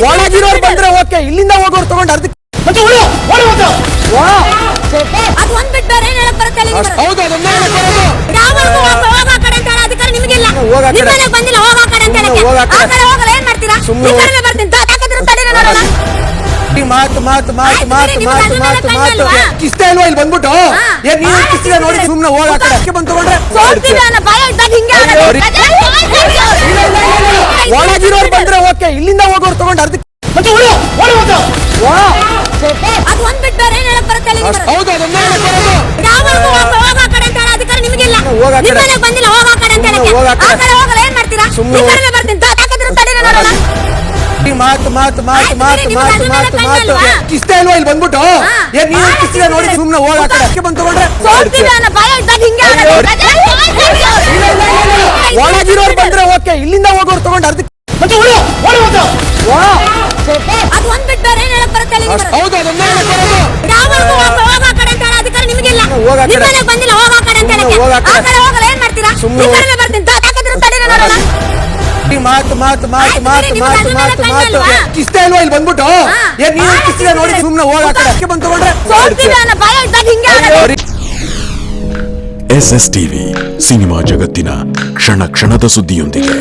ಒಳಗಿರೋರು ಬಂದ್ರೆ ಓಕೆ, ಇಲ್ಲಿಂದ ಹೋಗೋರು ತಗೊಂಡು ಅರ್ಧಕ್ಕೆ ಅದು ಒಂದ್ ಬಿಟ್ಟು ಬೇರೆ ಏನ್ ಹೇಳಕ್ ಬರುತ್ತೆ? ಹೌದು, ಅದನ್ನೇ ಹೇಳಕ್ ಬರೋದು. ಯಾವಾಗ್ಲೂ ಹೋಗ ಆ ಕಡೆ ಅಂತ ಹೇಳೋ ಅಧಿಕಾರ ನಿಮಗಿಲ್ಲ. ಹೋಗ ಆ ಕಡೆ. ನಿಮ್ಮ ಮನೆಗ್ ಬಂದಿಲ್ಲ, ಹೋಗ ಆ ಕಡೆ ಅಂತ ಹೇಳಕ್ಕೆ. ಹೋಗ ಆ ಕಡೆ. ಆ ಕಡೆ ಹೋಗಲ್ಲ, ಏನ್ ಮಾಡ್ತೀರಾ? ಸುಮ್ನೆ ಈ ಕಡೆನೇ ಬರ್ತೀನಿ, ತಾಕತ್ತಿದ್ರೆ ತಡೀರಿ ನೋಡೋಣ. ಮಾತು ಮಾತು ಮಾತು ಮಾತು ಮಾತು ಮಾತು ಮಾತು ಕಿಸ್ತಾ ಇಲ್ವಾ ಇಲ್ಲಿ ಬಂದ್ಬಿಟ್ಟು? ಏನ್ ನೀನು ಕಿಸ್ತಿದ ನೋಡಿ ಸುಮ್ನೆ ಹೋಗ ಆ ಕಡೆ ಬಂದು ತಗೊಂಡ್ರೆ ಸೋಲ್ತೀವಿ ಅನ್ನೋ ಭಯ ಇದ್ದಾಗ ಹಿಂಗೆ ಆಡೋದು. ಒಳಗಿರೋರು ಬಂದ್ರೆ ಓಕೆ, ಇಲ್ಲಿಂದ ಹೋಗೋರು ತಗೊಂಡು ಅರ್ಧಕ್ಕೆ ಅದು ಒಂದ್ ಬಿಟ್ಟು ಬೇರೆ ಏನ್ ಹೇಳಕ್ ಬರುತ್ತೆ? ಹೌದು, ಅದನ್ನೇ ಹೇಳಕ್ ಬರೋದು. ಯಾವಾಗ್ಲೂ ಹೋಗ ಆ ಕಡೆ ಅಂತ ಹೇಳೋ ಅಧಿಕಾರ ನಿಮಗಿಲ್ಲ. ಹೋಗ ಆ ನಿಮ್ಮ ಕಡೆ. ಮನೆಗ್ ಬಂದಿಲ್ಲ, ಹೋಗ ಆ ಕಡೆ ಅಂತ ಹೇಳಕ್ಕೆ. ಹೋಗ ಆ ಆ ಕಡೆ. ಕಡೆ ಹೋಗಲ್ಲ, ಏನ್ ಮಾಡ್ತೀರಾ? ಸುಮ್ನೆ ಈ ಕಡೆನೇ ಬರ್ತೀನಿ, ತಾಕತ್ತಿದ್ರೆ ತಡೀರಿ ನೋಡೋಣ. ಮಾತು ಮಾತು ಮಾತು ಮಾತು ಮಾತು ಮಾತು ಮಾತು ಕಿಸ್ತಾ ಇಲ್ವಾ ಇಲ್ಲಿ ಬಂದ್ಬಿಟ್ಟು? ಏನ್ ನೀನು ಕಿಸ್ತಿದ ನೋಡಿ ಸುಮ್ನೆ ಹೋಗ ಆ ಕಡೆ ಬಂದು ತಗೊಂಡ್ರೆ ಸೋಲ್ತೀವಿ ಅನ್ನೋ ಭಯ ಇದ್ದಾಗ ಹಿಂಗೆ ಆಡೋದು. ಒಳಗಿರೋರು ಬಂದ್ರೆ ಓಕೆ, ಇಲ್ಲಿಂದ ಹೋಗೋರು ತಗೊಂಡು ಅರ್ಧಕ್ಕೆ ಅದು ಒಂದ್ ಬಿಟ್ಟು ಬೇರೆ ಏನ್ ಹೇಳಕ್ ಬರುತ್ತೆ? ಹೌದು, ಅದನ್ನೇ ಹೇಳಕ್ ಬರೋದು. ಯಾವಾಗ್ಲೂ ಹೋಗ ಆ ಕಡೆ ಅಂತ ಹೇಳೋ ಅಧಿಕಾರ ನಿಮಗಿಲ್ಲ. ಹೋಗ ಆ ನಿಮ್ಮ ಕಡೆ. ಮನೆಗ್ ಬಂದಿಲ್ಲ, ಹೋಗ ಆ ಕಡೆ ಅಂತ ಹೇಳಕ್ಕೆ. ಹೋಗ ಆ ಆ ಕಡೆ. ಕಡೆ ಹೋಗಲ್ಲ, ಏನ್ ಮಾಡ್ತೀರಾ? ಸುಮ್ನೆ ಈ ಕಡೆನೇ ಬರ್ತೀನಿ, ತಾಕತ್ತಿದ್ರೆ ತಡೀರಿ ನೋಡೋಣ. ಮಾತು ಮಾತು ಮಾತು ಮಾತು ಮಾತು ಮಾತು ಮಾತು ಕಿಸ್ತಾ ಇಲ್ವಾ ಇಲ್ಲಿ ಬಂದ್ಬಿಟ್ಟು? ಏನ್ ನೀನು ಕಿಸ್ತಿದ ನೋಡಿ ಸುಮ್ನೆ ಹೋಗ ಆ ಕಡೆ ಬಂದು ತಗೊಂಡ್ರೆ ಸೋಲ್ತೀವಿ ಅನ್ನೋ ಭಯ ಇದ್ದಾಗ ಹಿಂಗೆ ಆಡೋದು. SS ಟಿವಿ ಸಿನಿಮಾ ಜಗತ್ತಿನ ಕ್ಷಣ ಕ್ಷಣದ ಸುದ್ದಿಯೊಂದಿಗೆ.